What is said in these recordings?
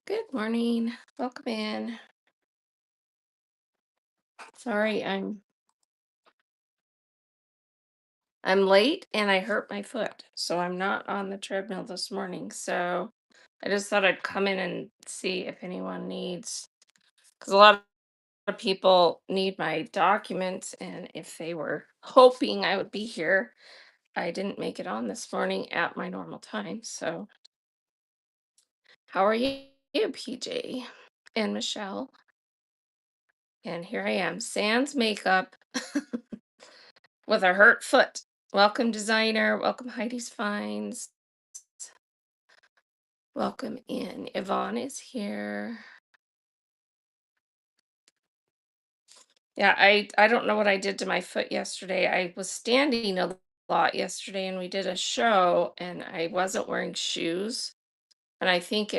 Good morning. Welcome in. Sorry, I'm late and I hurt my foot, so I'm not on the treadmill this morning. So I just thought I'd come in and see if anyone needs, because a lot of people need my documents, and if they were hoping I would be here, I didn't make it on this morning at my normal time. So how are you, PJ and Michelle? And here I am, sans makeup. With a hurt foot. Welcome, designer. Welcome, Heidi's Finds. Welcome in. Yvonne is here. Yeah, I don't know what I did to my foot yesterday. I was standing a lot yesterday and we did a show and I wasn't wearing shoes. And I think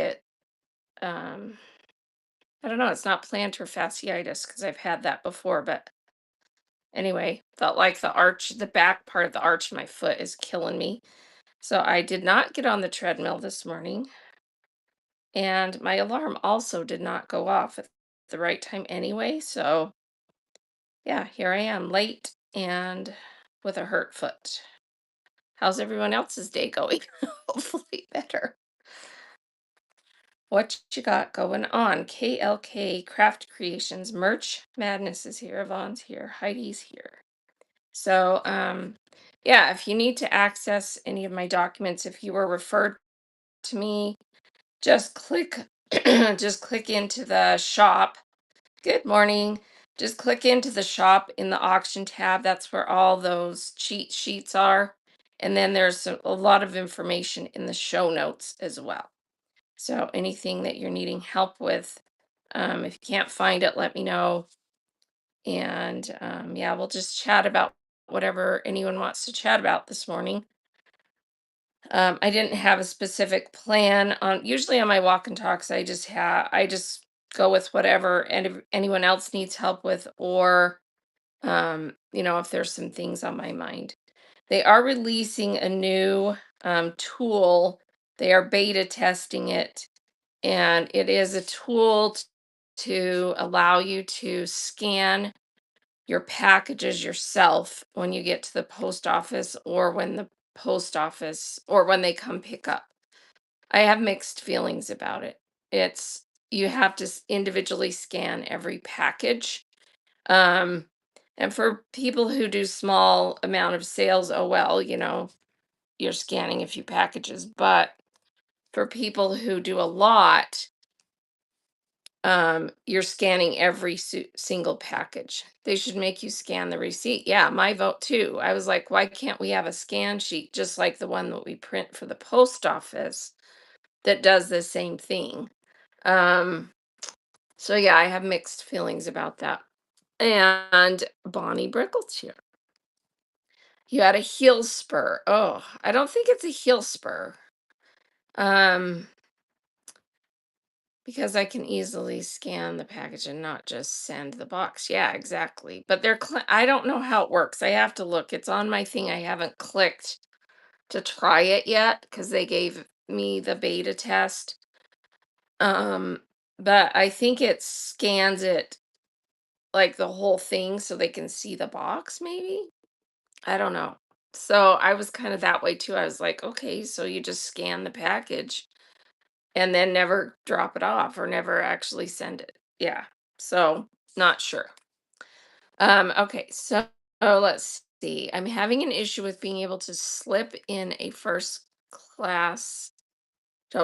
um I don't know, it's not plantar fasciitis because I've had that before, but anyway, felt like the back part of the arch of my foot is killing me. So I did not get on the treadmill this morning. And my alarm also did not go off at the right time anyway. So, yeah, here I am late and with a hurt foot. How's everyone else's day going? Hopefully better. What you got going on? KLK Craft Creations Merch Madness is here. Yvonne's here. Heidi's here. So, yeah, if you need to access any of my documents, if you were referred to me, just click just click into the shop. Good morning. Just click into the shop in the auction tab. That's where all those cheat sheets are. And then there's a lot of information in the show notes as well. So anything that you're needing help with, if you can't find it, let me know. And yeah, we'll just chat about whatever anyone wants to chat about this morning. I didn't have a specific plan on, usually on my walk and talks, I just go with whatever and if anyone else needs help with, or if there's some things on my mind. They are releasing a new tool. They are beta testing it, and it is a tool to allow you to scan your packages yourself when you get to the post office, or when the post office or when they come pick up. I have mixed feelings about it. It's You have to individually scan every package. Um, and for people who do small amount of sales, oh well, you're scanning a few packages. But for people who do a lot, you're scanning every single package. They should make you scan the receipt. Yeah, my vote too. I was like, why can't we have a scan sheet just like the one that we print for the post office that does the same thing? Um, so yeah, I have mixed feelings about that. And Bonnie Brickle's here. You had a heel spur. Oh, I don't think it's a heel spur. Um, because I can easily scan the package and not just send the box. Yeah, exactly. But I don't know how it works. I have to look. It's on my thing. I haven't clicked to try it yet because they gave me the beta test. Um, but I think it scans it like the whole thing so they can see the box, maybe. I don't know. So I was kind of that way too. I was like, okay, so you just scan the package and then never drop it off or never actually send it. Yeah. So not sure. Okay, so let's see. I'm having an issue with being able to slip in a first class,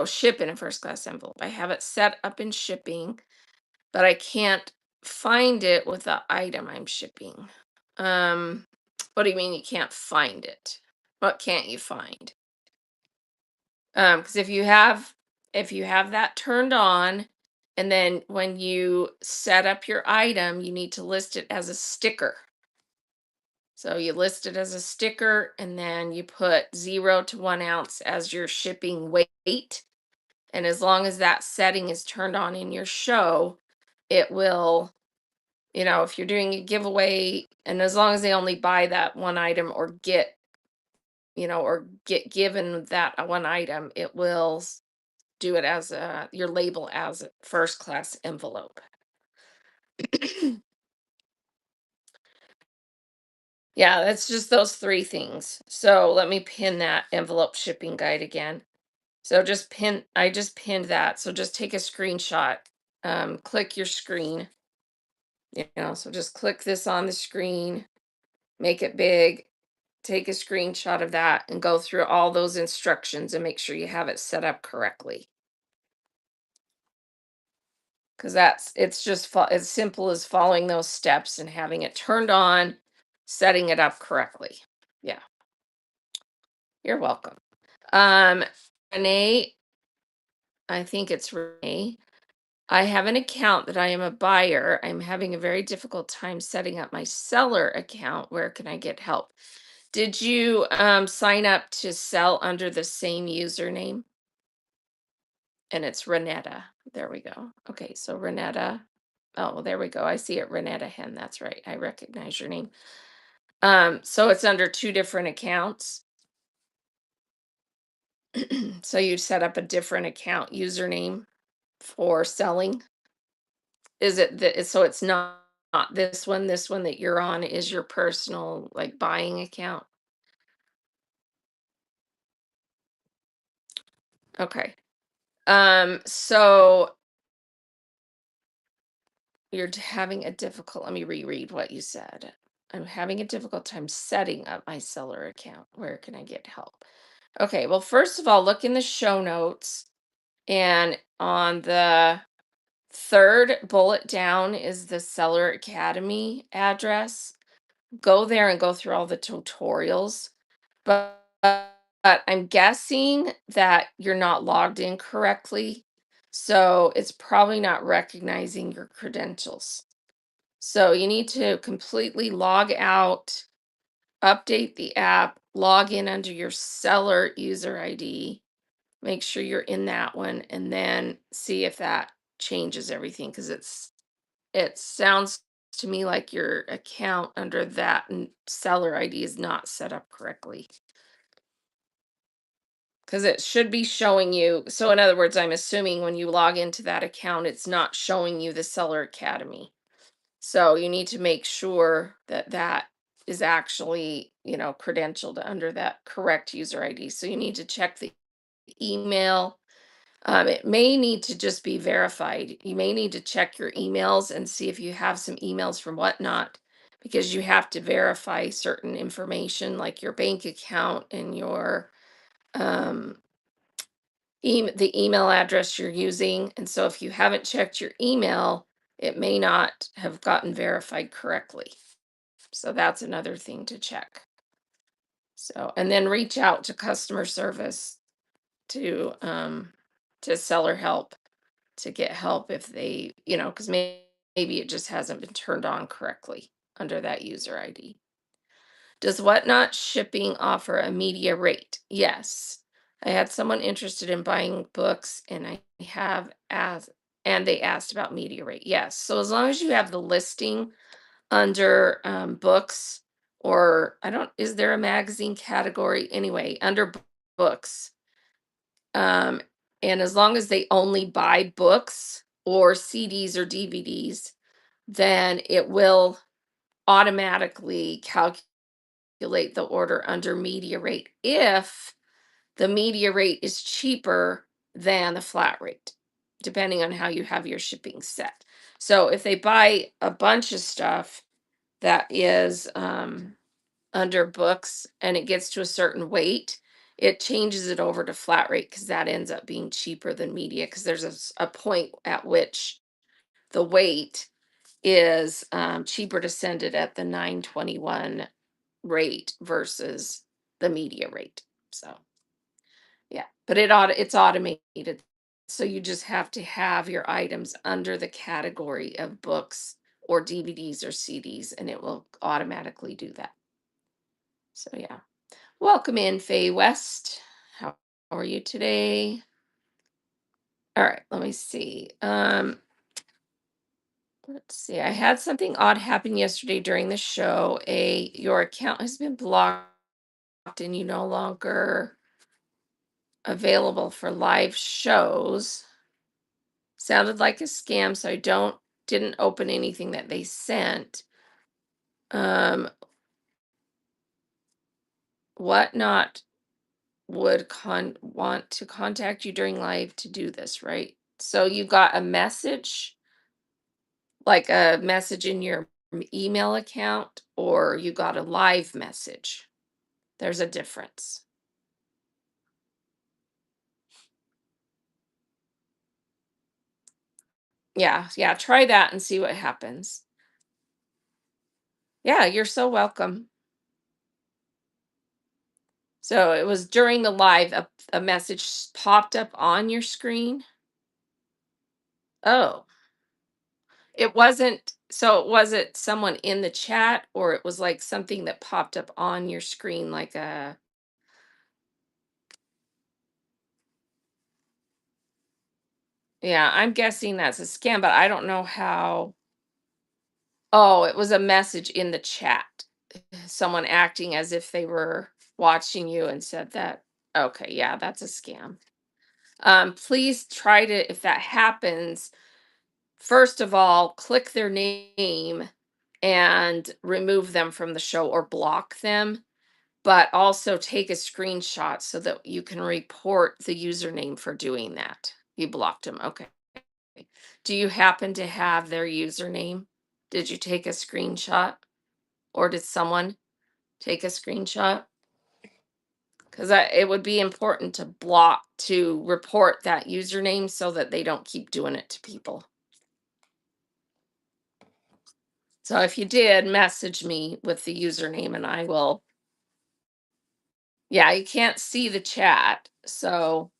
ship in a first class envelope. I have it set up in shipping, but I can't find it with the item I'm shipping. Um, what do you mean you can't find it? What can't you find? Because if you have that turned on, and then when you set up your item, you need to list it as a sticker. So you list it as a sticker, and then you put 0 to 1 ounce as your shipping weight. And as long as that setting is turned on in your show, it will, if you're doing a giveaway, and as long as they only buy that one item or get given that one item, it will do it as your label as a first class envelope. Yeah, that's just those three things. So let me pin that envelope shipping guide again. So I just pinned that. So just take a screenshot, click your screen, so just click this on the screen, make it big, take a screenshot of that and go through all those instructions and make sure you have it set up correctly. Because it's just as simple as following those steps and having it turned on, setting it up correctly. Yeah, you're welcome. Um, Renee, I think it's Renee. I have an account that I am a buyer. I'm having a very difficult time setting up my seller account. Where can I get help? Did you sign up to sell under the same username? And it's Renetta. There we go. Okay, so Renetta. Oh, well, there we go. I see it, Renetta Hen. That's right. I recognize your name. So it's under two different accounts. So you set up a different account username for selling. Is it so it's not this one that you're on is your personal like buying account? Okay. So having a difficult, let me reread what you said. I'm having a difficult time setting up my seller account. Where can I get help? Okay, well, first of all, look in the show notes, and on the third bullet down is the Seller Academy address. Go there and go through all the tutorials. But I'm guessing that you're not logged in correctly. So it's probably not recognizing your credentials. So you need to completely log out, update the app, log in under your seller user ID, make sure you're in that one, and then see if that changes everything because it sounds to me like your account under that seller ID is not set up correctly. Because it should be showing you. So, in other words, I'm assuming when you log into that account, it's not showing you the Seller Academy. So, you need to make sure that that is actually, credentialed under that correct user ID. So, you need to check the email. It may need to just be verified. You may need to check your emails and see if you have some emails from Whatnot because you have to verify certain information like your bank account and your um, the email address you're using. And so if you haven't checked your email, it may not have gotten verified correctly. So that's another thing to check. So, and then reach out to customer service to seller help to get help if they, because maybe it just hasn't been turned on correctly under that user ID. Does Whatnot shipping offer a media rate? Yes. I had someone interested in buying books and I have asked and they asked about media rate. Yes. So as long as you have the listing under books or I don't is there a magazine category anyway under books um and as long as they only buy books or CDs or DVDs then it will automatically calculate the order under media rate if the media rate is cheaper than the flat rate, depending on how you have your shipping set. So if they buy a bunch of stuff that is under books and it gets to a certain weight, it changes it over to flat rate because that ends up being cheaper than media because there's a point at which the weight is cheaper to send it at the 921 rate versus the media rate. So yeah, but it's automated. So you just have to have your items under the category of books or DVDs or CDs, and it will automatically do that. So yeah. Welcome in, Faye West. How are you today? All right, let me see. Let's see. I had something odd happen yesterday during the show. Your account has been blocked and you no longer available for live shows. Sounded like a scam, so I didn't open anything that they sent. Um, Whatnot would want to contact you during live to do this, right? So you got a message, like a message in your email account, or you got a live message. There's a difference. Yeah, yeah, try that and see what happens. Yeah, you're so welcome. So it was during the live, a message popped up on your screen. Oh, it wasn't. So was it someone in the chat, or it was like something that popped up on your screen, like a, yeah, I'm guessing that's a scam, but I don't know how. Oh, it was a message in the chat. Someone acting as if they were watching you and said that. Okay, yeah, that's a scam. Please try to, if that happens, first of all, click their name and remove them from the show or block them, but also take a screenshot so that you can report the username for doing that. You blocked them. Okay. Do you happen to have their username? Did you take a screenshot or did someone take a screenshot? Because it would be important to block, to report that username so that they don't keep doing it to people. So if you did, message me with the username and I will. Yeah, you can't see the chat. So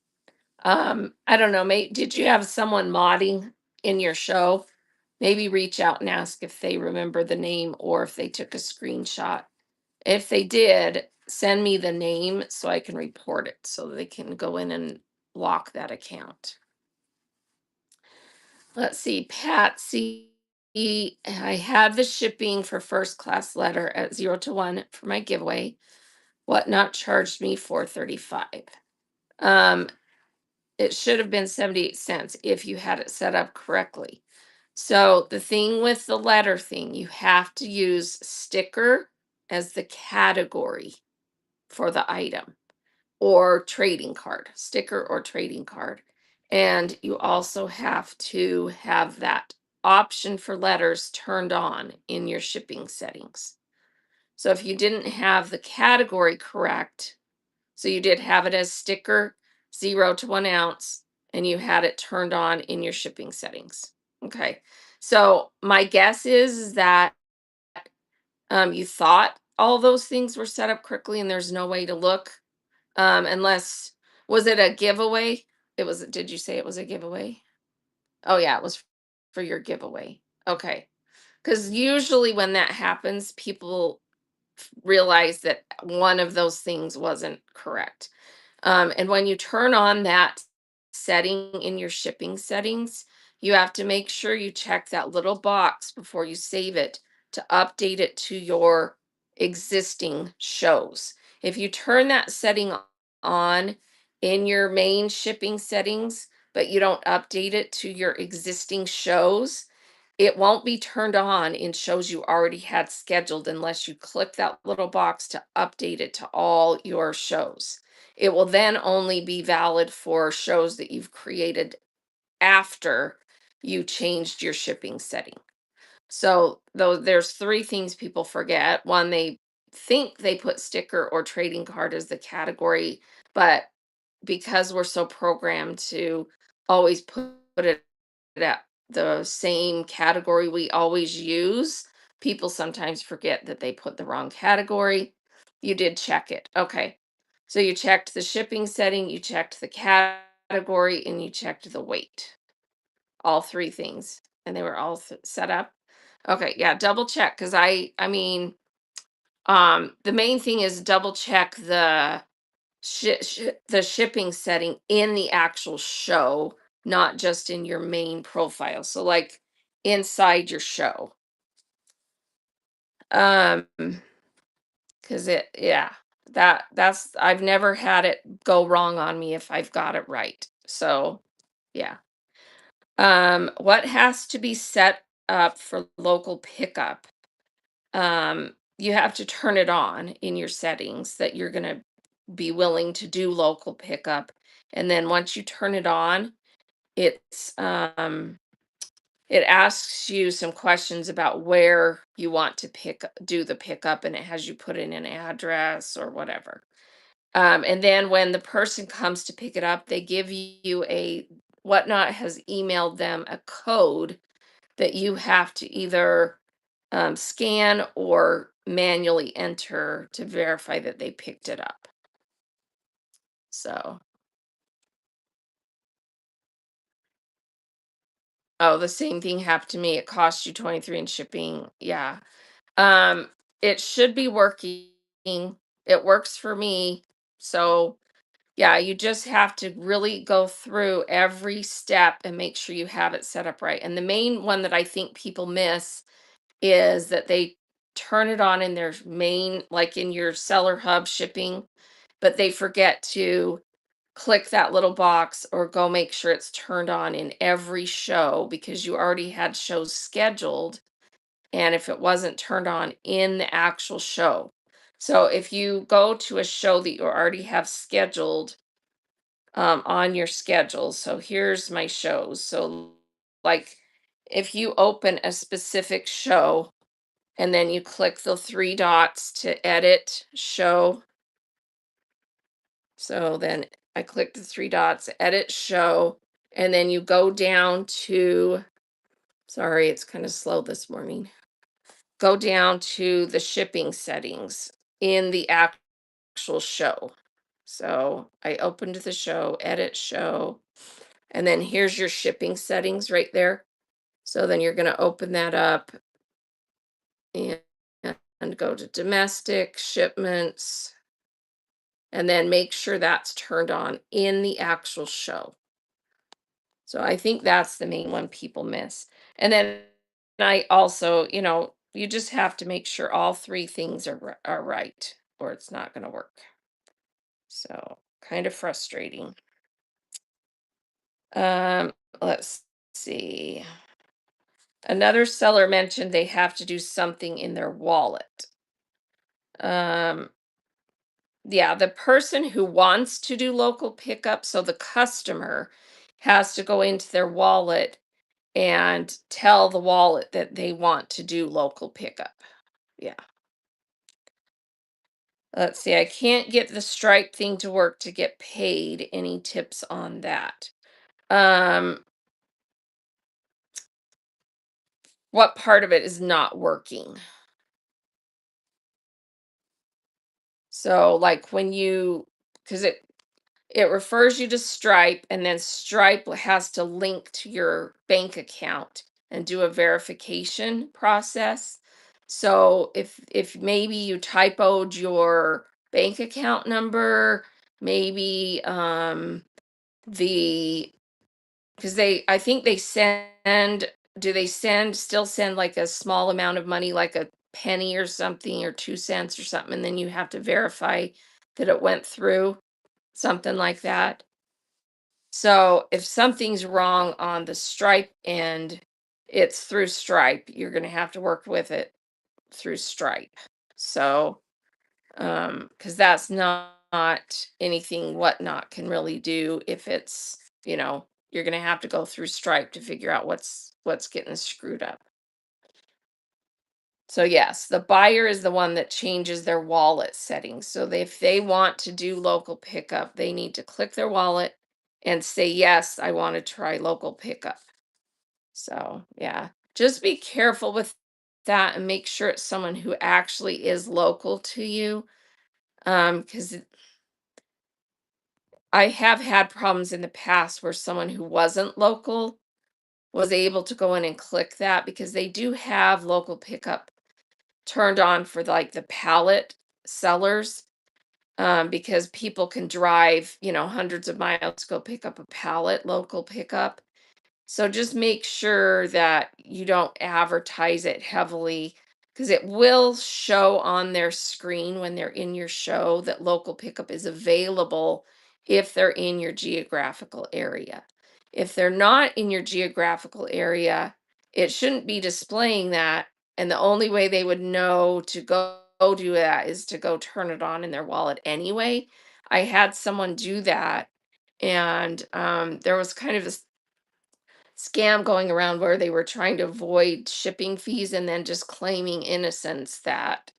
I don't know, did you have someone modding in your show? Maybe reach out and ask if they remember the name or if they took a screenshot. If they did, send me the name so I can report it so they can go in and block that account. Let's see, Patsy. I had the shipping for first class letter at 0 to 1 for my giveaway. Whatnot charged me 4.35. Um, it should have been 78 cents if you had it set up correctly. So the thing with the letter thing, you have to use sticker as the category for the item, or trading card, sticker or trading card. And you also have to have that option for letters turned on in your shipping settings. So if you didn't have the category correct, so you did have it as sticker 0 to 1 ounce, and you had it turned on in your shipping settings. Okay. So my guess is that you thought all those things were set up correctly and there's no way to look. Unless, was it a giveaway? It was, did you say it was a giveaway? Oh yeah, it was for your giveaway. Okay. Because usually when that happens, people realize that one of those things wasn't correct. And when you turn on that setting in your shipping settings, you have to make sure you check that little box before you save it to update it to your existing shows. If you turn that setting on in your main shipping settings, but you don't update it to your existing shows, it won't be turned on in shows you already had scheduled unless you click that little box to update it to all your shows. It will then only be valid for shows that you've created after you changed your shipping setting. So, though there's three things people forget. One, they think they put sticker or trading card as the category, but because we're so programmed to always put it at the same category we always use, people sometimes forget that they put the wrong category. You did check it. Okay. So you checked the shipping setting, you checked the category, and you checked the weight. All three things. And they were all set up. Okay, yeah, double check cuz I mean, the main thing is double check the shipping setting in the actual show, not just in your main profile. So like inside your show. Um, because it, yeah. That's I've never had it go wrong on me if I've got it right. So, yeah. What has to be set up for local pickup? You have to turn it on in your settings that you're going to be willing to do local pickup. And then once you turn it on, it's it asks you some questions about where you want to do the pickup, and it has you put in an address or whatever. And then when the person comes to pick it up, they give you a Whatnot has emailed them a code that you have to either scan or manually enter to verify that they picked it up. So, oh, the same thing happened to me. It cost you 23 in shipping. Yeah. Um, it should be working. It works for me. So, yeah, you just have to really go through every step and make sure you have it set up right. And the main one that I think people miss is that they turn it on in their main, like in your seller hub shipping, but they forget to click that little box or go make sure it's turned on in every show because you already had shows scheduled. And if it wasn't turned on in the actual show. So if you go to a show that you already have scheduled on your schedule, so here's my shows. So, like, if you open a specific show and then you click the three dots to edit show. So then I click the three dots, edit show, and then you go down to, sorry, it's kind of slow this morning. Go down to the shipping settings in the actual show. So I opened the show, edit show, and then here's your shipping settings right there. So then you're going to open that up and, and go to domestic shipments and then make sure that's turned on in the actual show. So I think that's the main one people miss. And then I also, you just have to make sure all three things are right or it's not going to work. So kind of frustrating. Um, let's see. Another seller mentioned they have to do something in their wallet. Um, yeah, the person who wants to do local pickup, so the customer has to go into their wallet and tell the wallet that they want to do local pickup. Yeah. Let's see. I can't get the Stripe thing to work to get paid. Any tips on that? Um, what part of it is not working? So like when you because it refers you to Stripe, and then Stripe has to link to your bank account and do a verification process. So if maybe you typoed your bank account number, maybe the because I think they send do they still send like a small amount of money, like a penny or something, or 2 cents or something, and then you have to verify that it went through, something like that. So if something's wrong on the Stripe end, it's through Stripe. You're going to have to work with it through Stripe. So, because that's not anything Whatnot can really do if it's, you're going to have to go through Stripe to figure out what's getting screwed up. So yes, the buyer is the one that changes their wallet settings. So if they want to do local pickup, they need to click their wallet and say, yes, I want to try local pickup. So yeah, just be careful with that and make sure it's someone who actually is local to you. Because I have had problems in the past where someone who wasn't local was able to go in and click that because they do have local pickup turned on for like the pallet sellers, because people can drive, hundreds of miles to go pick up a pallet local pickup. So just make sure that you don't advertise it heavily. because it will show on their screen when they're in your show that local pickup is available if they're in your geographical area. If they're not in your geographical area, it shouldn't be displaying that. And the only way they would know to go do that is to go turn it on in their wallet anyway. I had someone do that, and there was kind of this scam going around where they were trying to avoid shipping fees and then just claiming innocence that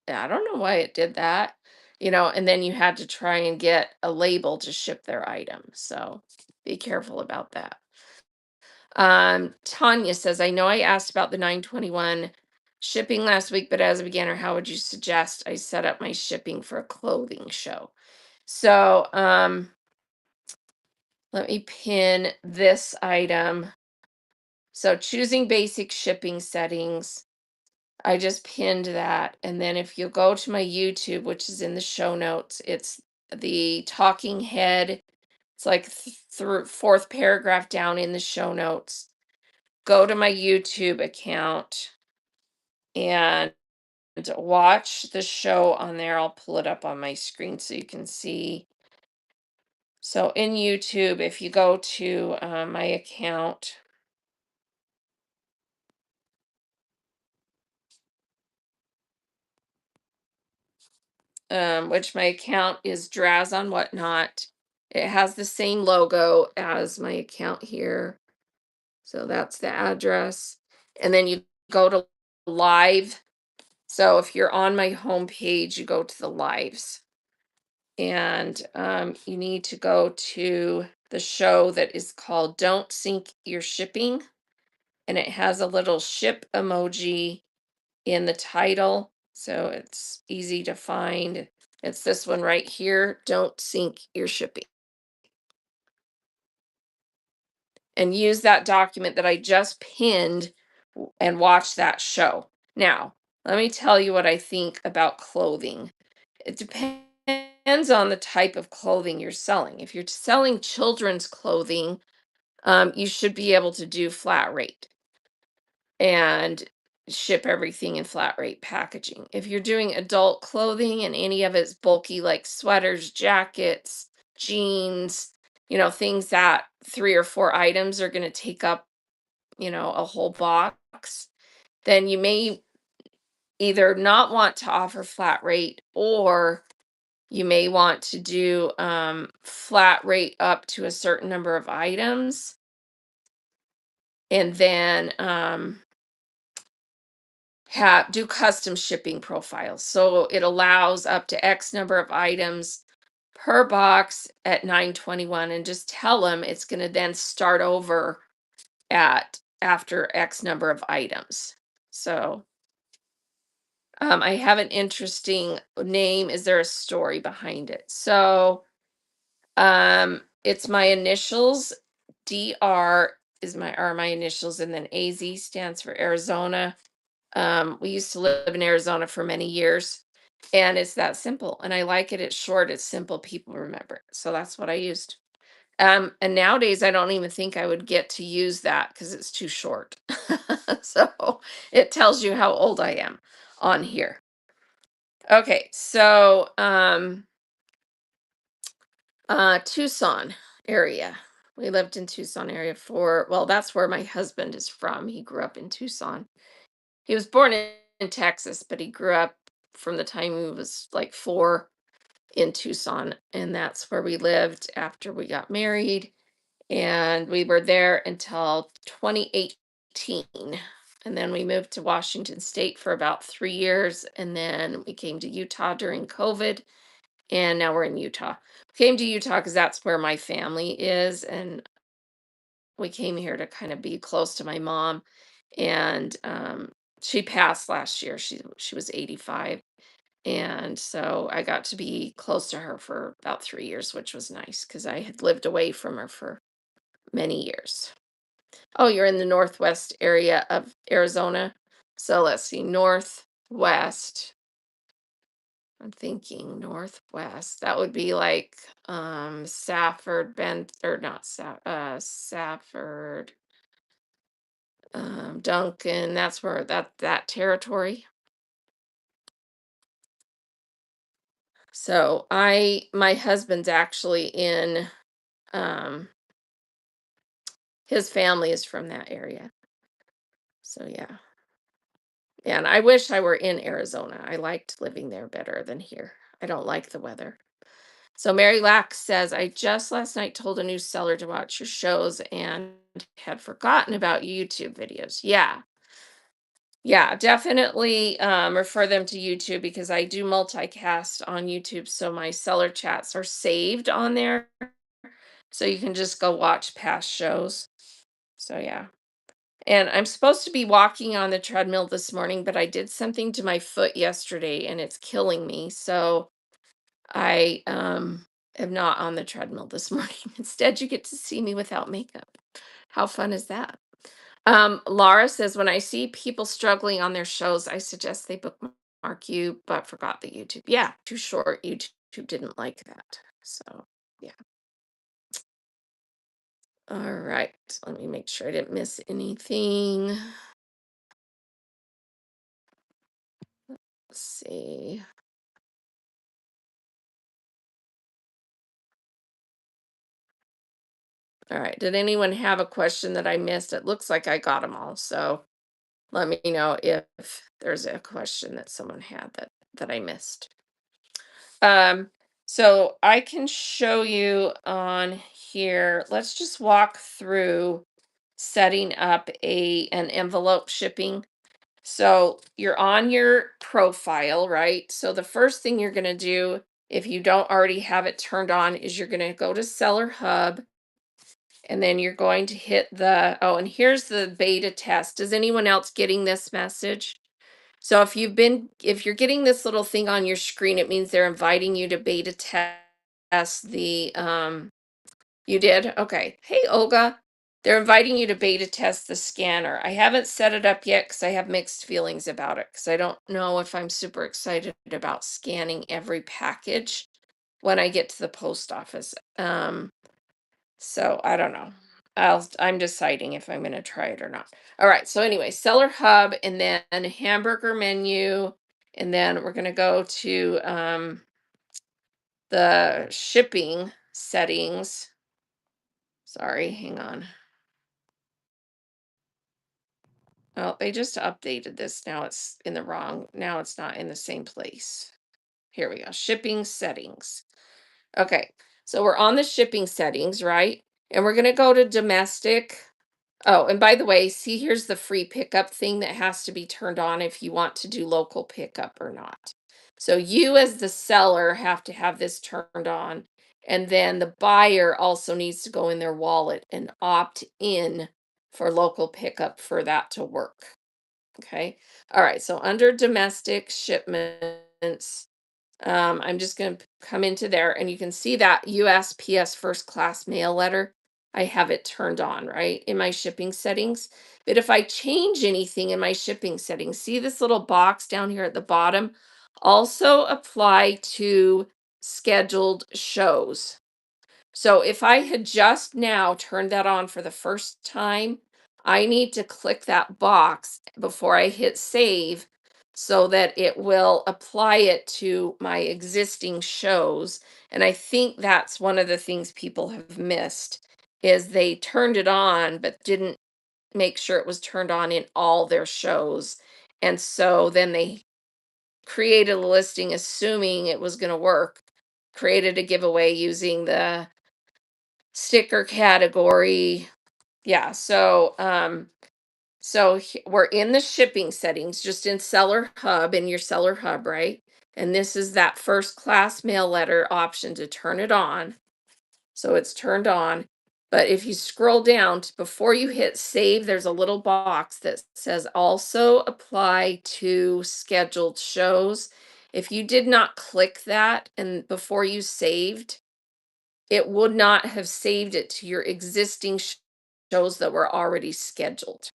I don't know why it did that, and then you had to try and get a label to ship their item. So be careful about that. Tanya says, I know I asked about the 921 shipping last week, but as a beginner, how would you suggest I set up my shipping for a clothing show? So let me pin this item. So choosing basic shipping settings, I just pinned that. And then if you go to my YouTube, which is in the show notes, it's the talking head. It's like through fourth paragraph down in the show notes. Go to my YouTube account and watch the show on there. I'll pull it up on my screen so you can see. So in YouTube, if you go to my account, which my account is Draz on Whatnot. It has the same logo as my account here. So that's the address. And then you go to live. So if you're on my homepage, you go to the lives. And you need to go to the show that is called Don't Sink Your Shipping. And it has a little ship emoji in the title, so it's easy to find. It's this one right here, Don't Sink Your Shipping. And use that document that I just pinned and watch that show. Now, let me tell you what I think about clothing. It depends on the type of clothing you're selling. If you're selling children's clothing, you should be able to do flat rate and ship everything in flat rate packaging. If you're doing adult clothing and any of it's bulky, like sweaters, jackets, jeans, things that 3 or 4 items are going to take up, a whole box, then you may either not want to offer flat rate, or you may want to do flat rate up to a certain number of items, and then do custom shipping profiles. So it allows up to X number of items per box at 921, and just tell them it's going to then start over at after X number of items. So I have an interesting name. Is there a story behind it? So it's my initials. DR are my initials, and then AZ stands for Arizona. We used to live in Arizona for many years, and it's that simple. And I like it. It's short, it's simple, people remember it. So that's what I used. And nowadays I don't even think I would get to use that because it's too short. So it tells you how old I am on here. Okay, so Tucson area. We lived in Tucson area well, that's where my husband is from. He grew up in Tucson. He was born in Texas, but he grew up from the time he was like 4 in Tucson, and that's where we lived after we got married, and we were there until 2018. And then we moved to Washington State for about 3 years, and then we came to Utah during COVID, and now we're in Utah. Came to Utah because that's where my family is, and we came here to kind of be close to my mom. And she passed last year. She was 85, and so I got to be close to her for about 3 years, which was nice because I had lived away from her for many years. Oh, you're in the northwest area of Arizona. So let's see, northwest. I'm thinking northwest. That would be like Safford, Bent, or not Safford. Duncan, that's where that territory. So my husband's actually in, um, his family is from that area. So yeah. Yeah, and I wish I were in Arizona. I liked living there better than here. I don't like the weather. So Mary Lack says, I just last night told a new seller to watch your shows and had forgotten about YouTube videos. Yeah. Yeah, definitely refer them to YouTube because I do multicast on YouTube. So my seller chats are saved on there. So you can just go watch past shows. So yeah. And I'm supposed to be walking on the treadmill this morning, but I did something to my foot yesterday and it's killing me. So I am not on the treadmill this morning. Instead, you get to see me without makeup. How fun is that? Laura says, when I see people struggling on their shows, I suggest they bookmark you, but forgot the YouTube. Yeah, too short. YouTube didn't like that. So, yeah. All right. Let me make sure I didn't miss anything. Let's see. All right. Did anyone have a question that I missed? It looks like I got them all. So let me know if there's a question that someone had that I missed. Um, so I can show you on here. Let's just walk through setting up an envelope shipping. So you're on your profile, right? So the first thing you're going to do, if you don't already have it turned on, is you're going to go to Seller Hub and then you're going to hit oh, and here's the beta test. Is anyone else getting this message? So if you're getting this little thing on your screen, it means they're inviting you to beta test you did? Okay. Hey, Olga. They're inviting you to beta test the scanner. I haven't set it up yet because I have mixed feelings about it because I don't know if I'm super excited about scanning every package when I get to the post office. So I don't know. I'm deciding if I'm going to try it or not. All right. So anyway, Seller Hub and then hamburger menu, and then we're going to go to the shipping settings. Sorry, hang on. Oh, they just updated this. Now it's in the wrong. Now it's not in the same place. Here we go. Shipping settings. Okay. So we're on the shipping settings, right? And we're going to go to domestic. Oh, and by the way, see, here's the free pickup thing that has to be turned on if you want to do local pickup or not. So you as the seller have to have this turned on. And then the buyer also needs to go in their wallet and opt in for local pickup for that to work. Okay. All right. So under domestic shipments, I'm just going to come into there and you can see that USPS first class mail letter. I have it turned on, right, in my shipping settings. But if I change anything in my shipping settings, see this little box down here at the bottom, also apply to scheduled shows. So if I had just now turned that on for the first time, I need to click that box before I hit save so that it will apply it to my existing shows. And I think that's one of the things people have missed is they turned it on but didn't make sure it was turned on in all their shows. And so then they created a listing assuming it was going to work, created a giveaway using the sticker category. Yeah, we're in the shipping settings, just in Seller Hub, in your Seller Hub, right? And this is that first class mail letter option to turn it on. So it's turned on. But if you scroll down before you hit save, there's a little box that says also apply to scheduled shows. If you did not click that and before you saved, it would not have saved it to your existing shows that were already scheduled.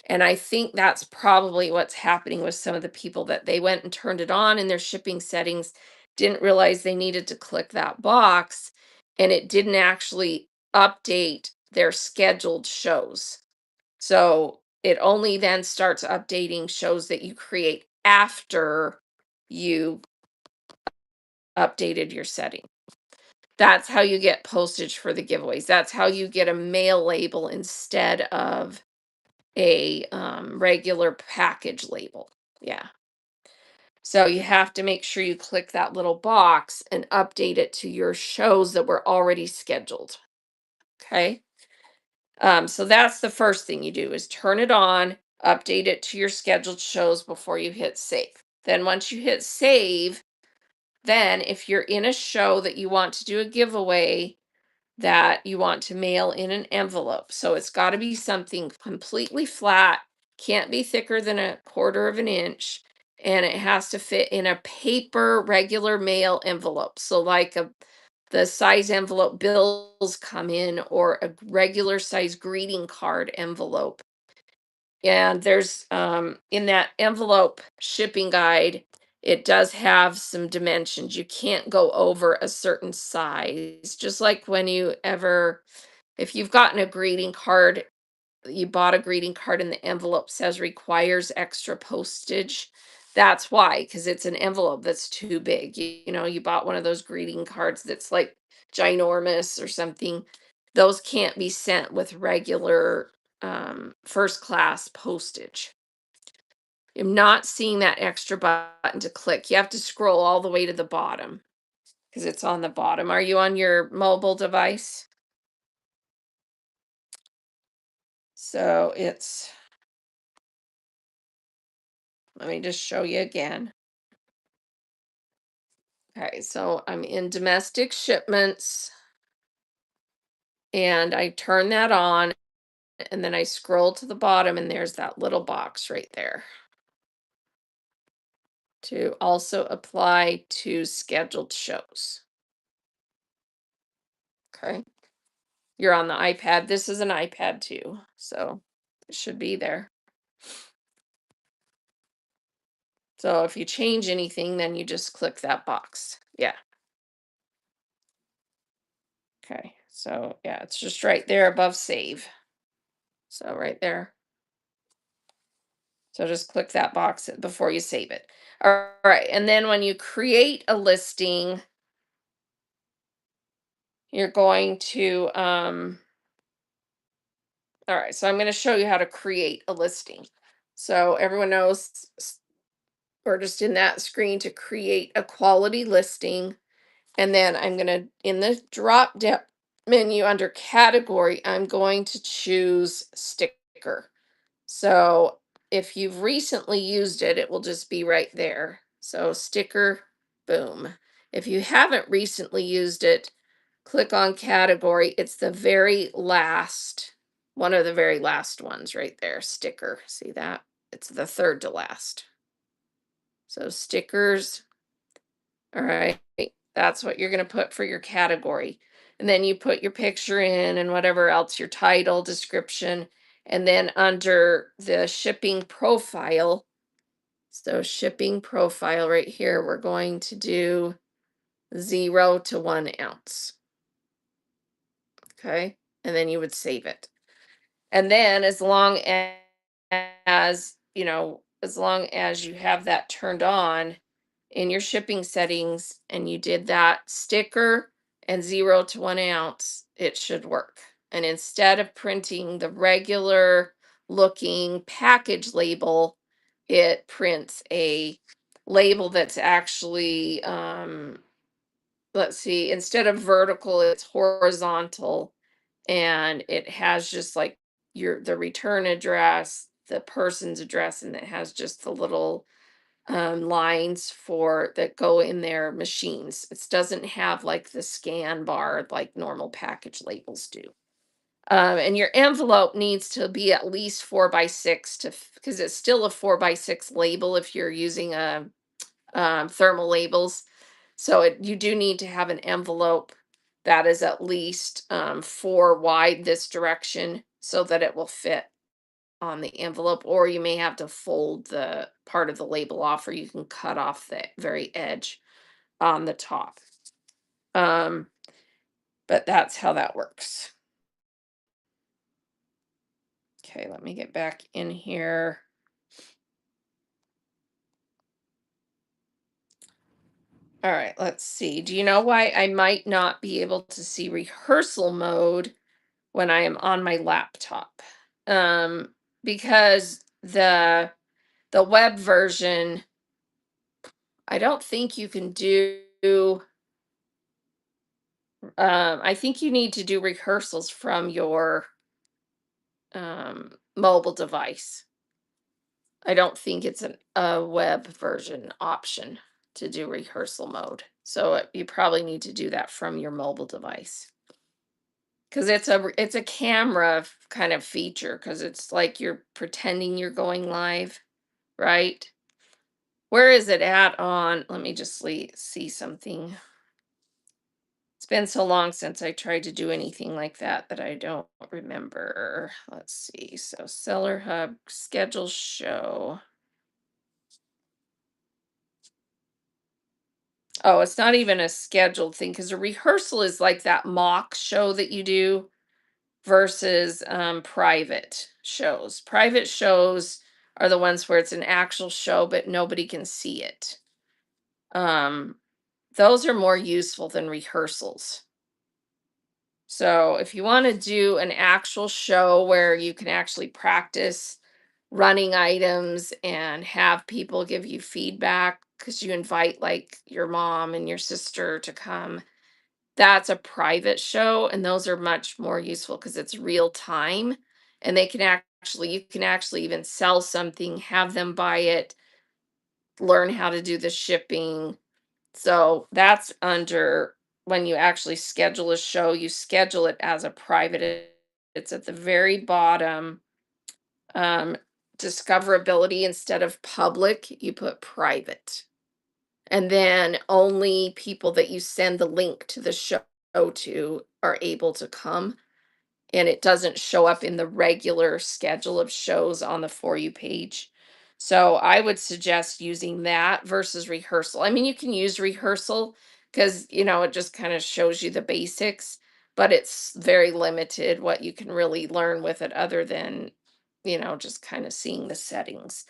And I think that's probably what's happening with some of the people that they went and turned it on in their shipping settings, didn't realize they needed to click that box, and it didn't actually update their scheduled shows. So It only then starts updating shows that you create after you updated your setting. That's how you get postage for the giveaways. That's how you get a mail label instead of a regular package label. Yeah. So you have to make sure you click that little box and update it to your shows that were already scheduled. Okay. So that's the first thing you do is turn it on, update it to your scheduled shows before you hit save. Then once you hit save, then if you're in a show that you want to do a giveaway, that you want to mail in an envelope. So it's got to be something completely flat, can't be thicker than a quarter of an inch, and it has to fit in a paper regular mail envelope. So like the size envelope bills come in, or a regular size greeting card envelope. And there's in that envelope shipping guide, it does have some dimensions. You can't go over a certain size. Just like when you ever, if you've gotten a greeting card, you bought a greeting card and the envelope says requires extra postage. That's why, because it's an envelope that's too big. You know, you bought one of those greeting cards that's like ginormous or something. Those can't be sent with regular first class postage. I'm not seeing that extra button to click. You have to scroll all the way to the bottom because it's on the bottom. Are you on your mobile device? So it's, let me just show you again. Okay, so I'm in domestic shipments and I turn that on and then I scroll to the bottom and there's that little box right there to also apply to scheduled shows. Okay. You're on the iPad. This is an iPad too, so it should be there. So if you change anything, then you just click that box. Yeah. Okay. So yeah, it's just right there above save. So right there. So just click that box before you save it. All right. And then when you create a listing, you're going to, all right. So I'm going to show you how to create a listing. So everyone knows we're just in that screen to create a quality listing. And then I'm going to, in the drop down menu under category, I'm going to choose sticker. So if you've recently used it, it will just be right there. So sticker, boom. If you haven't recently used it, click on category. It's the very last, one of the very last ones right there, sticker. See that? It's the third to last. So stickers, all right. That's what you're going to put for your category. And then you put your picture in and whatever else, your title, description. And then under the shipping profile, so shipping profile right here, we're going to do 0 to 1 ounce. Okay. And then you would save it. And then as, you know, as long as you have that turned on in your shipping settings and you did that sticker and 0 to 1 ounce, it should work. And instead of printing the regular looking package label, it prints a label that's actually, let's see, instead of vertical, it's horizontal, and it has just like the return address, the person's address, and it has just the little lines for that go in their machines. It doesn't have like the scan bar like normal package labels do. And your envelope needs to be at least 4 by 6 to, because it's still a 4 by 6 label if you're using a thermal labels. So you do need to have an envelope that is at least 4 wide this direction so that it will fit on the envelope, or you may have to fold the part of the label off, or you can cut off the very edge on the top. Um, but that's how that works. Okay, let me get back in here. All right, let's see. Do you know why I might not be able to see rehearsal mode when I am on my laptop? Because the web version, I don't think you can do I think you need to do rehearsals from your mobile device. I don't think it's a web version option to do rehearsal mode. So you probably need to do that from your mobile device. Because it's a camera kind of feature because it's like you're pretending you're going live, right? Where is it at on? Let me just see something. It's been so long since I tried to do anything like that that I don't remember. Let's see. So Seller Hub schedule show. Oh, it's not even a scheduled thing because a rehearsal is like that mock show that you do versus private shows. Private shows are the ones where it's an actual show, but nobody can see it. Um, those are more useful than rehearsals. So if you want to do an actual show where you can actually practice running items and have people give you feedback because you invite like your mom and your sister to come, that's a private show, and those are much more useful because it's real time, and they can actually you can actually even sell something, have them buy it, learn how to do the shipping. So that's under when you actually schedule a show, you schedule it as a private. It's at the very bottom. Um, discoverability instead of public, you put private. And then only people that you send the link to the show to are able to come, and it doesn't show up in the regular schedule of shows on the For You page. So I would suggest using that versus rehearsal. I mean, you can use rehearsal because, it just kind of shows you the basics, but it's very limited what you can really learn with it other than, just kind of seeing the settings.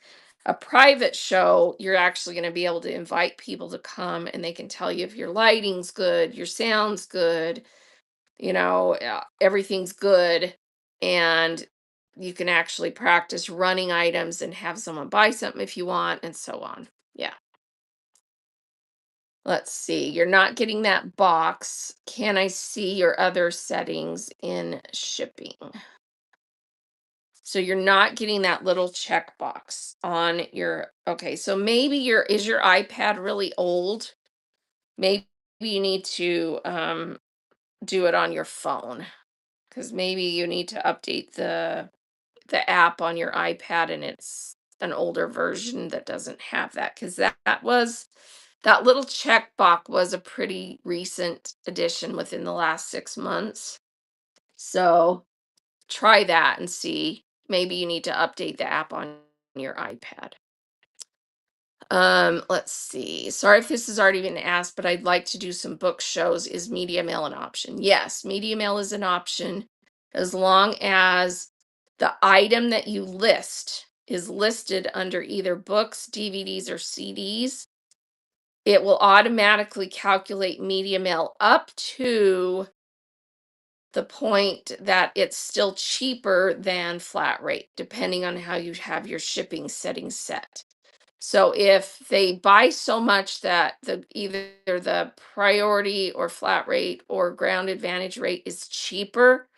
A private show, you're actually going to be able to invite people to come and they can tell you if your lighting's good, your sound's good, everything's good, and you can actually practice running items and have someone buy something if you want and so on. Yeah. Let's see. You're not getting that box. Can I see your other settings in shipping? So you're not getting that little checkbox on your okay, so maybe your iPad really old? Maybe you need to do it on your phone because maybe you need to update the app on your iPad and it's an older version that doesn't have that because that little checkbox was a pretty recent addition within the last 6 months. So try that and see. Maybe you need to update the app on your iPad. Let's see. Sorry if this has already been asked, but I'd like to do some book shows. Is Media Mail an option? Yes, Media Mail is an option as long as the item that you list is listed under either books, DVDs, or CDs. It will automatically calculate Media Mail up to the point that it's still cheaper than flat rate, depending on how you have your shipping settings set. So if they buy so much that either the priority or flat rate or ground advantage rate is cheaper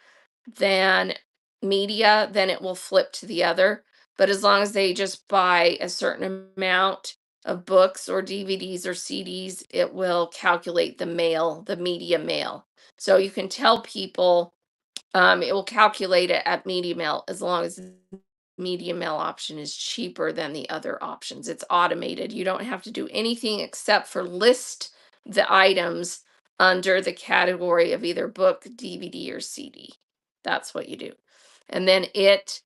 than media, then it will flip to the other. But as long as they just buy a certain amount of books or DVDs or CDs, it will calculate the media mail. So you can tell people it will calculate it at media mail as long as the media mail option is cheaper than the other options. It's automated. You don't have to do anything except for list the items under the category of either book, DVD, or CD. That's what you do. And then it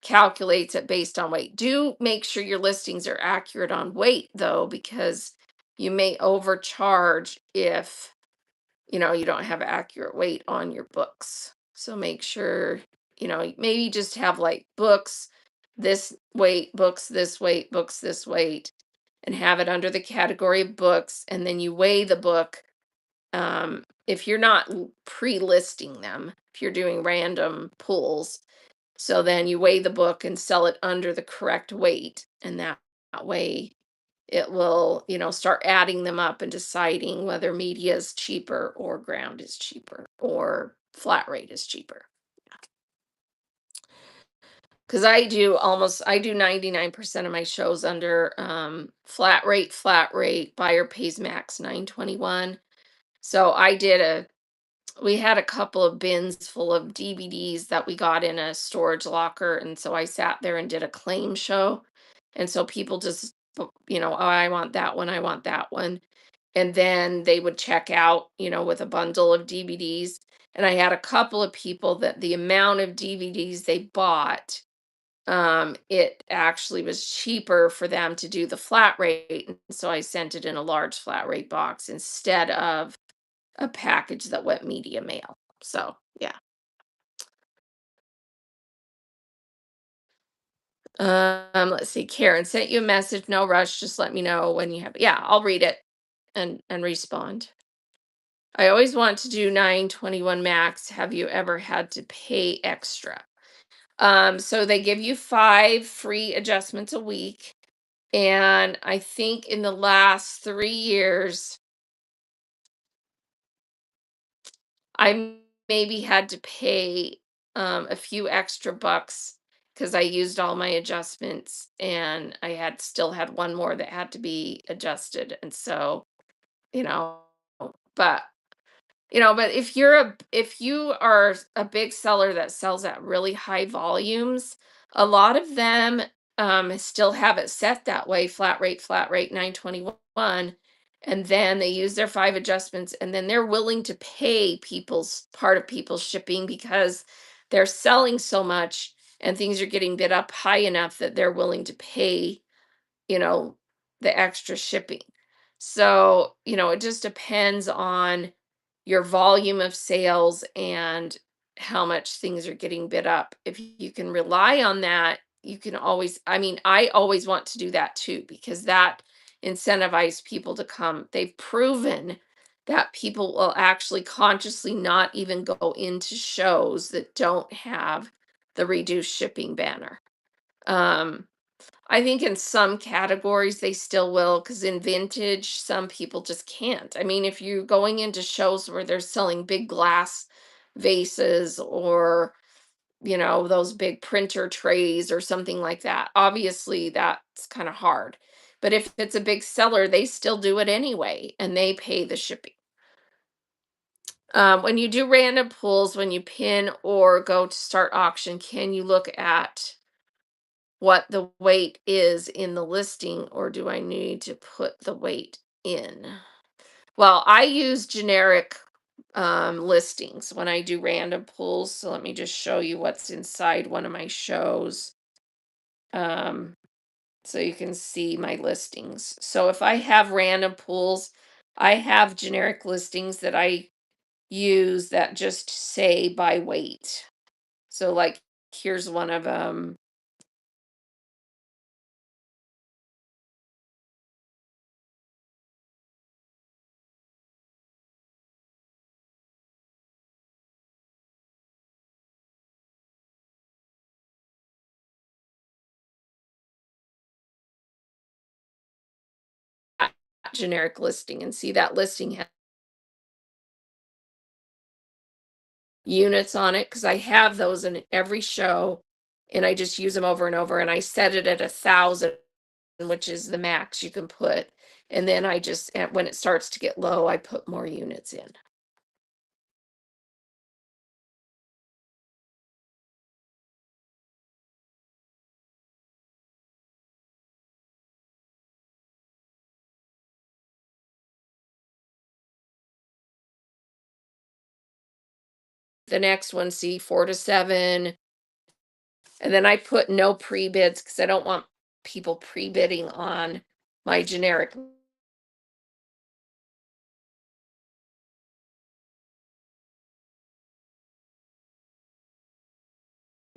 calculates it based on weight. Do make sure your listings are accurate on weight though, because you may overcharge if you don't have accurate weight on your books. So make sure, maybe just have like books this weight, books this weight, books this weight, and have it under the category of books. And then you weigh the book. If you're not pre-listing them, if you're doing random pulls, so then you weigh the book and sell it under the correct weight. And that way it will, start adding them up and deciding whether media is cheaper or ground is cheaper or flat rate is cheaper. Because I do 99% of my shows under flat rate, buyer pays max 921. So we had a couple of bins full of DVDs that we got in a storage locker. And so I sat there and did a claim show. And so people just, oh, I want that one, I want that one. And then they would check out, with a bundle of DVDs. And I had a couple of people that the amount of DVDs they bought, it actually was cheaper for them to do the flat rate. And so I sent it in a large flat rate box instead of a package that went media mail. So yeah. Let's see. Karen sent you a message. No rush. Just let me know when you have. Yeah, I'll read it and respond. I always want to do 921 max. Have you ever had to pay extra? So they give you 5 free adjustments a week. And I think in the last 3 years, I maybe had to pay a few extra bucks because I used all my adjustments and I had still had one more that had to be adjusted. And so, you know, but but if you are a big seller that sells at really high volumes, a lot of them still have it set that way, flat rate 921, and then they use their 5 adjustments, and then they're willing to pay people's part of people's shipping because they're selling so much and things are getting bid up high enough that they're willing to pay, you know, the extra shipping. So, it just depends on your volume of sales and how much things are getting bid up. If you can rely on that, you can always, I mean, I always want to do that too, because that incentivizes people to come. They've proven that people will actually consciously not even go into shows that don't have the reduced shipping banner. Um, I think in some categories they still will, because in vintage, some people just can't. I mean, if you're going into shows where they're selling big glass vases or, those big printer trays or something like that, obviously that's kind of hard. But if it's a big seller, they still do it anyway and they pay the shipping. When you do random pulls, when you pin or go to start auction, can you look at what the weight is in the listing, or do I need to put the weight in? Well, I use generic listings when I do random pulls. So let me just show you what's inside one of my shows, um, so you can see my listings. So if I have random pulls, I have generic listings that I use that just say by weight. So like here's one of them. Generic listing and see that listing has units on it because I have those in every show and I just use them over and over and I set it at 1,000, which is the max you can put. And then when it starts to get low, I put more units in. The next one, see 4 to 7. And then I put no pre-bids because I don't want people pre-bidding on my generic.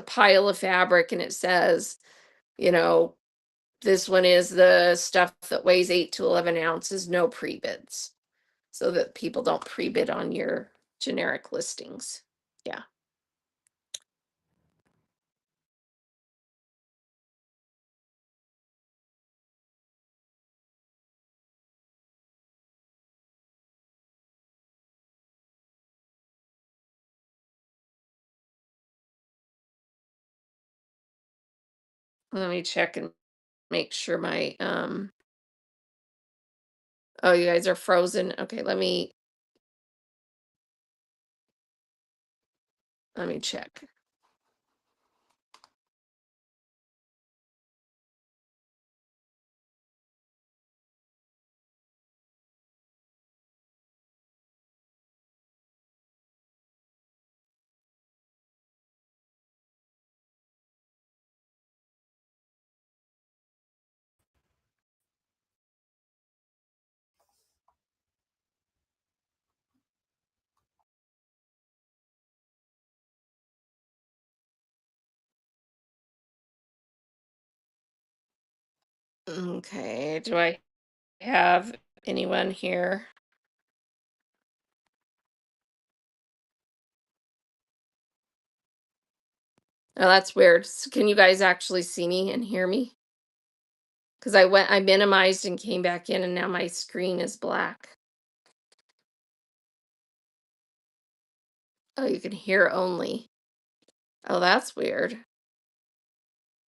pile of fabric and it says, you know, this one is the stuff that weighs 8 to 11 ounces, no pre-bids, so that people don't pre-bid on your generic listings. Yeah. Let me check and make sure my oh, you guys are frozen. Okay, let me check. Okay, do I have anyone here? Oh, that's weird. Can you guys actually see me and hear me? Because I minimized and came back in, and now my screen is black. Oh, you can hear only. Oh, that's weird.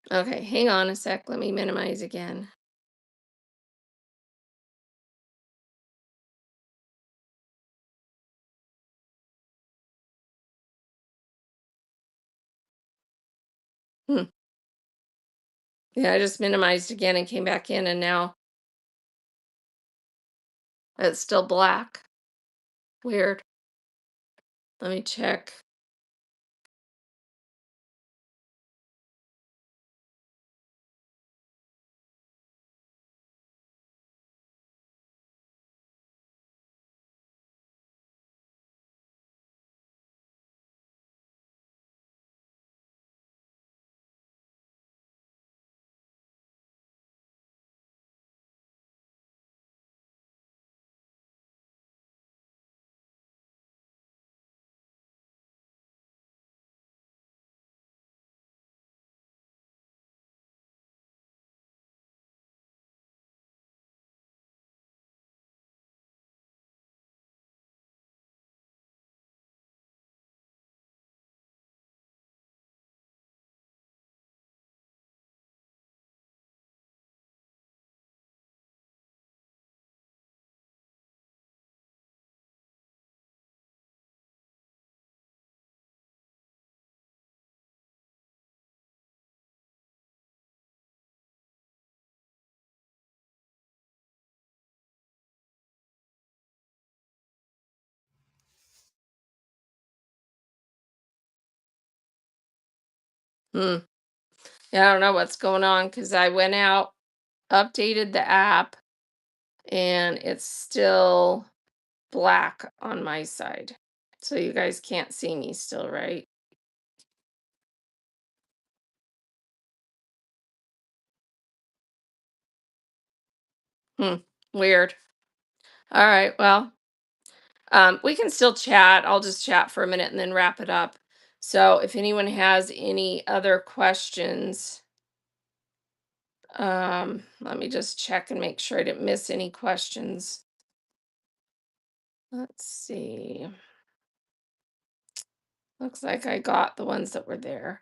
Okay, hang on a sec. Let me minimize again. Hmm. Yeah, I just minimized again and came back in, and now it's still black. Weird. Let me check. Hmm. Yeah, I don't know what's going on because I went out, updated the app, and it's still black on my side. So you guys can't see me still, right? Hmm. Weird. All right. Well, we can still chat. I'll just chat for a minute and then wrap it up. So if anyone has any other questions, let me just check and make sure I didn't miss any questions. Let's see. Looks like I got the ones that were there.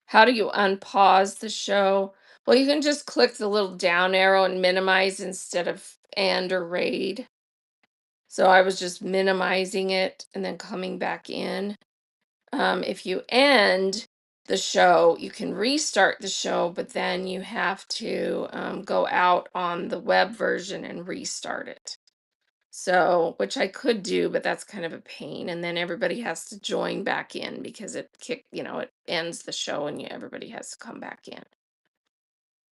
How do you unpause the show? Well, you can just click the little down arrow and minimize instead of and or raid. So I was just minimizing it and then coming back in. If you end the show, you can restart the show, but then you have to go out on the web version and restart it. So, which I could do, but that's kind of a pain. And then everybody has to join back in because it ends the show and everybody has to come back in.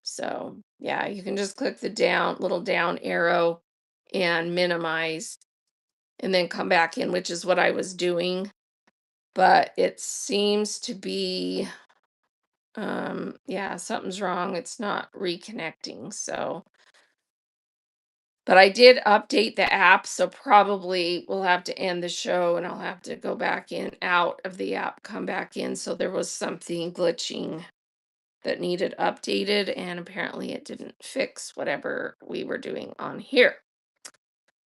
So, yeah, you can just click the little down arrow and minimize and then come back in, which is what I was doing. But it seems to be Yeah, something's wrong. It's not reconnecting. So, but I did update the app, so probably we'll have to end the show and I'll have to go back in, out of the app, come back in. So there was something glitching that needed updated, and apparently it didn't fix whatever we were doing on here.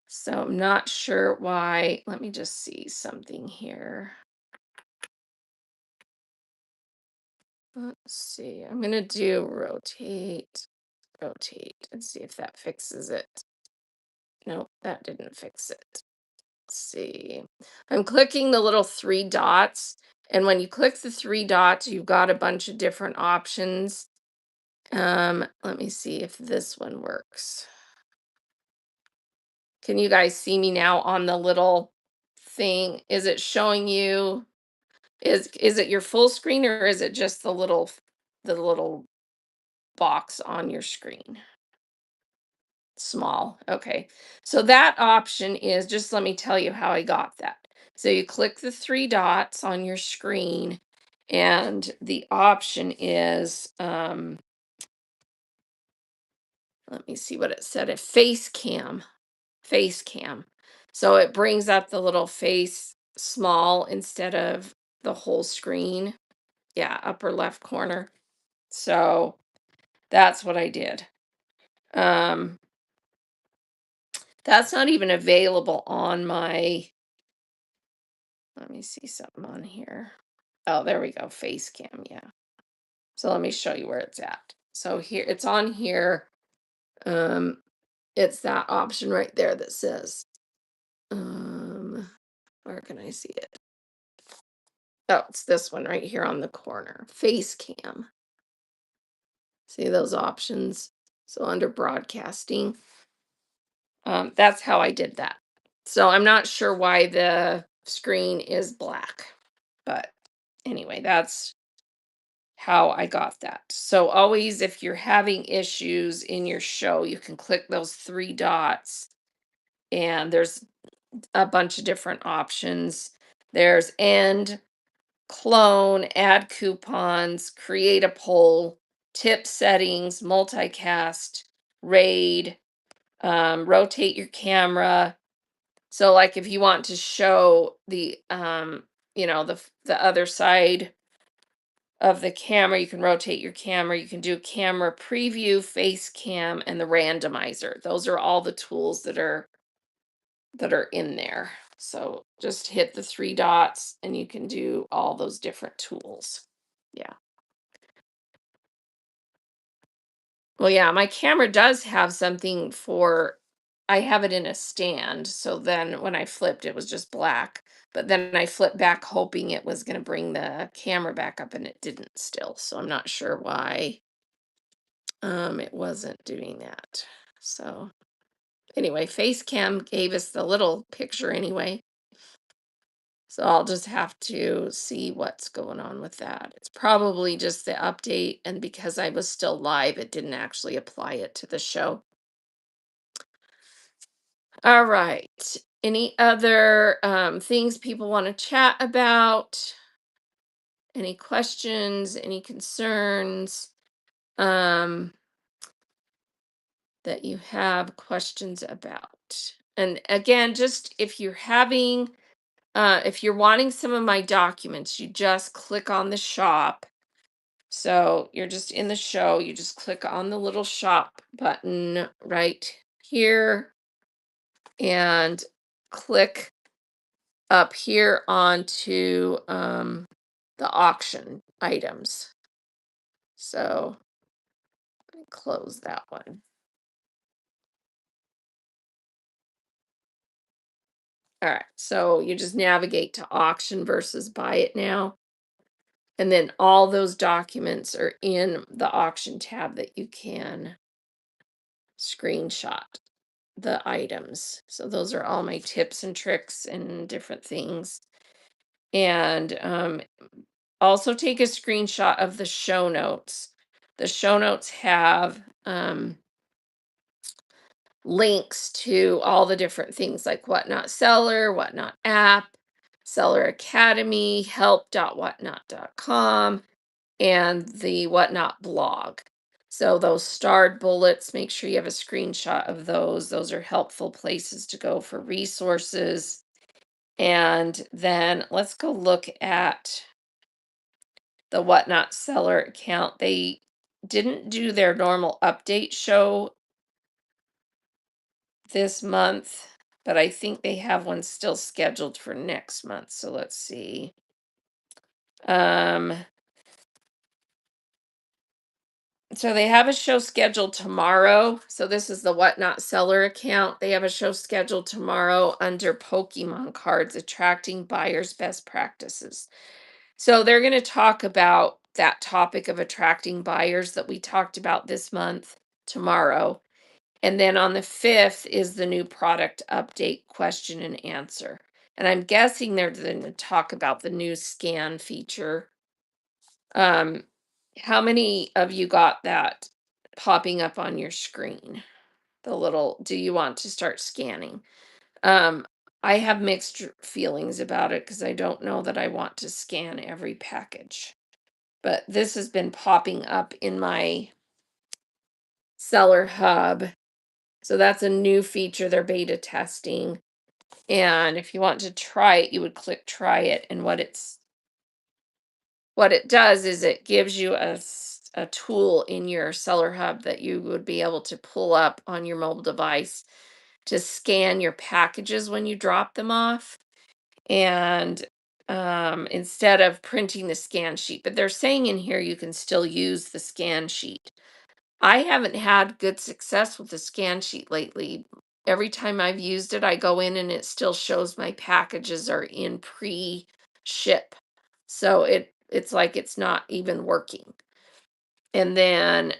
So I'm not sure why. Let me just see something here. Let's see. I'm going to do rotate, and see if that fixes it. Nope, that didn't fix it. Let's see. I'm clicking the little three dots, and when you click the three dots, you've got a bunch of different options. Let me see if this one works. Can you guys see me now on the little thing? Is it showing you, is it your full screen, or is it just the little box on your screen? Small. Okay. So that option is, just let me tell you how I got that. So you click the three dots on your screen, and the option is, let me see what it said, a face cam. Face cam. So it brings up the little face small instead of the whole screen. Yeah, upper left corner. So that's what I did. Um, that's not even available on my, let me see something on here. Oh, there we go. Face cam. Yeah. So let me show you where it's at. So here it's on here. Um, it's that option right there that says, where can I see it? Oh, it's this one right here on the corner. Face cam. See those options? So under broadcasting, that's how I did that. So I'm not sure why the screen is black, but anyway, that's how I got that. So always, if you're having issues in your show, you can click those three dots, and there's a bunch of different options. There's end, clone, add coupons, create a poll, tip settings, multicast, raid, rotate your camera. So like if you want to show the the other side of the camera, you can rotate your camera. You can do camera preview, face cam, and the randomizer. Those are all the tools that are in there. So just hit the three dots and you can do all those different tools. Yeah. Well, yeah, my camera does have something for, I have it in a stand. So then when I flipped, it was just black. But then I flipped back hoping it was going to bring the camera back up, and it didn't still. So I'm not sure why it wasn't doing that. So anyway, Facecam gave us the little picture anyway. So I'll just have to see what's going on with that. It's probably just the update, and because I was still live, it didn't actually apply it to the show. All right. Any other things people want to chat about? Any questions? Any concerns um, that you have questions about? And again, just if you're wanting some of my documents, you just click on the shop. So you're just in the show, you just click on the little shop button right here and click up here onto the auction items. So let me close that one. All right, so you just navigate to auction versus buy it now. And then all those documents are in the auction tab that you can screenshot the items. So those are all my tips and tricks and different things. And also take a screenshot of the show notes. The show notes have links to all the different things like Whatnot Seller, Whatnot app, Seller Academy, help.whatnot.com, and the Whatnot blog. So those starred bullets, make sure you have a screenshot of those. Those are helpful places to go for resources. And then let's go look at the Whatnot seller account. They didn't do their normal update show this month, but I think they have one still scheduled for next month. So let's see. Um, so they have a show scheduled tomorrow. So this is the Whatnot seller account. They have a show scheduled tomorrow under Pokemon cards, attracting buyers' best practices. So they're going to talk about that topic of attracting buyers that we talked about this month tomorrow. And then on the 5th is the new product update question and answer. And I'm guessing they're going to talk about the new scan feature. Um, how many of you got that popping up on your screen? The little, do you want to start scanning? Um, I have mixed feelings about it because I don't know that I want to scan every package. But this has been popping up in my seller hub. So that's a new feature they're beta testing. And if you want to try it, you would click try it. And what it does is it gives you a tool in your seller hub that you would be able to pull up on your mobile device to scan your packages when you drop them off. And instead of printing the scan sheet, but they're saying in here you can still use the scan sheet. I haven't had good success with the scan sheet lately. Every time I've used it, I go in and it still shows my packages are in pre-ship. So it's like it's not even working. And then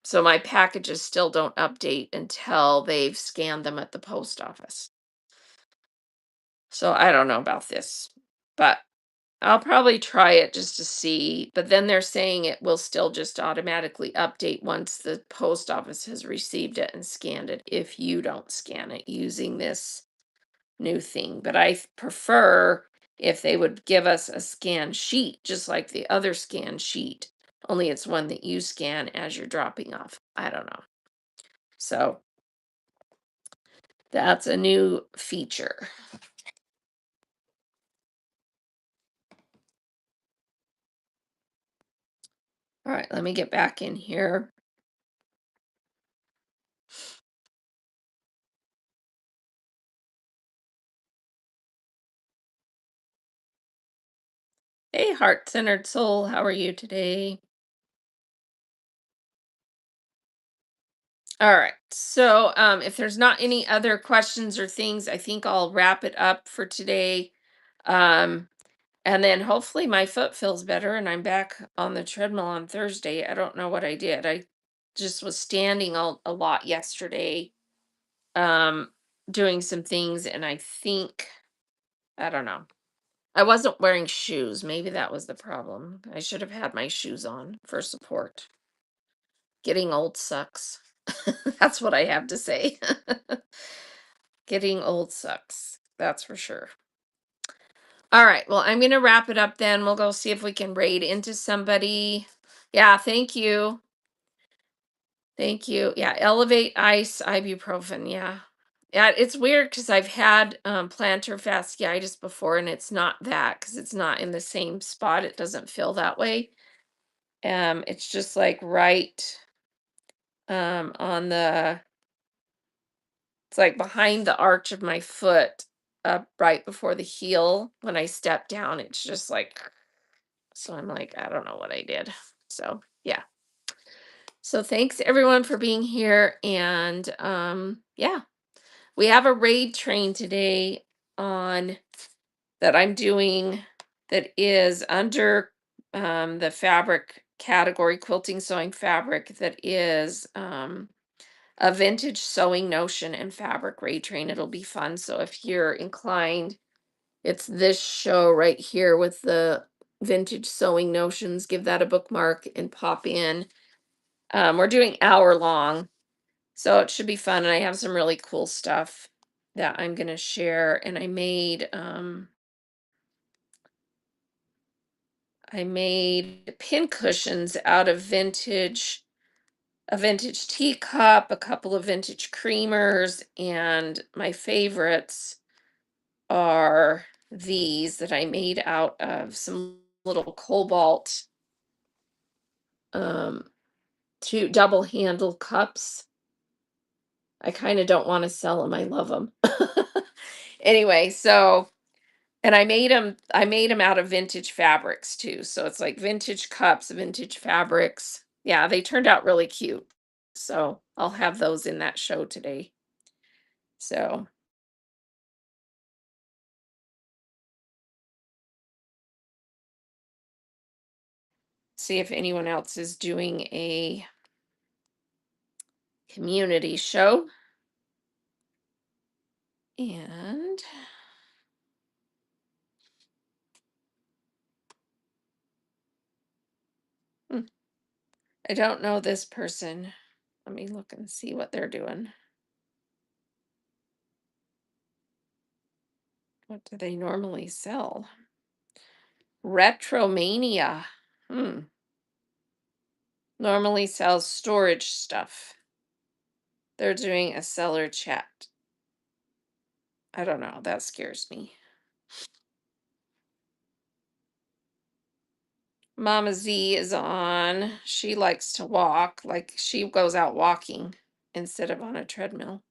so my packages still don't update until they've scanned them at the post office. So I don't know about this, but I'll probably try it just to see, but then they're saying it will still just automatically update once the post office has received it and scanned it if you don't scan it using this new thing. But I prefer if they would give us a scan sheet, just like the other scan sheet, only it's one that you scan as you're dropping off. I don't know. So that's a new feature. All right, let me get back in here. Hey, heart centered soul, how are you today? All right. So, if there's not any other questions or things, I think I'll wrap it up for today. Um, and then hopefully my foot feels better and I'm back on the treadmill on Thursday. I don't know what I did. I just was standing a lot yesterday, um, doing some things, and I think, I don't know. I wasn't wearing shoes. Maybe that was the problem. I should have had my shoes on for support. Getting old sucks. That's what I have to say. Getting old sucks. That's for sure. All right. Well, I'm going to wrap it up then. We'll go see if we can raid into somebody. Yeah. Thank you. Thank you. Yeah. Elevate ice, ibuprofen. Yeah. Yeah. It's weird because I've had plantar fasciitis before and it's not that because it's not in the same spot. It doesn't feel that way. It's just like right on the it's like behind the arch of my foot, up right before the heel. When I step down, it's just like, so I'm like, I don't know what I did. So, yeah. So thanks everyone for being here. And yeah, we have a raid train today on that I'm doing that is under the fabric category, quilting sewing fabric, that is a vintage sewing notion and fabric raid train. It'll be fun. So if you're inclined, it's this show right here with the vintage sewing notions. Give that a bookmark and pop in. We're doing hour long, so it should be fun. And I have some really cool stuff that I'm gonna share. And I I made pin cushions out of a vintage teacup, a couple of vintage creamers, and my favorites are these that I made out of some little cobalt um two double handle cups. I kind of don't want to sell them. I love them. Anyway, so and I made them out of vintage fabrics too. So it's like vintage cups, vintage fabrics. Yeah, they turned out really cute. So I'll have those in that show today. So see if anyone else is doing a community show. And hmm, I don't know this person. Let me look and see what they're doing. What do they normally sell? Retromania. Hmm. Normally sells storage stuff. They're doing a seller chat. I don't know. That scares me. Mama Z is on. She likes to walk. Like she goes out walking instead of on a treadmill.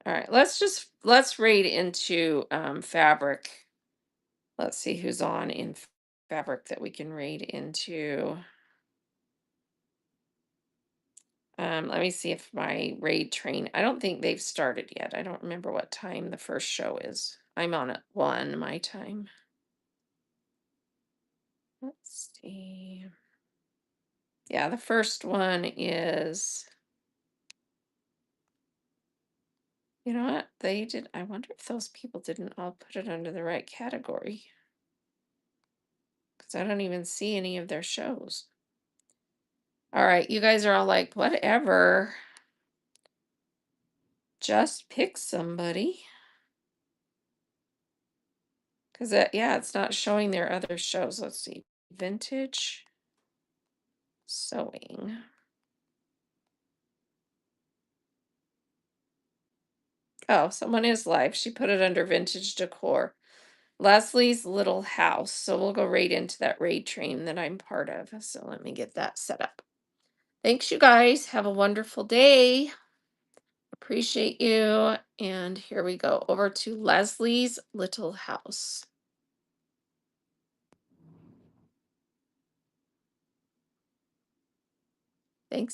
All right, let's raid into fabric. Let's see who's on in fabric that we can raid into. Let me see if my raid train. I don't think they've started yet. I don't remember what time the first show is. I'm on at 1 my time. Let's see. Yeah, the first one is, you know what? They did. I wonder if those people didn't all put it under the right category because I don't even see any of their shows. All right, you guys are all like, whatever. Just pick somebody. Because yeah, it's not showing their other shows. Let's see. Vintage sewing. Oh, someone is live. She put it under vintage decor. Leslie's Little House. So we'll go right into that raid train that I'm part of. So let me get that set up. Thanks, you guys. Have a wonderful day. Appreciate you. And here we go over to Leslie's Little House. Thanks.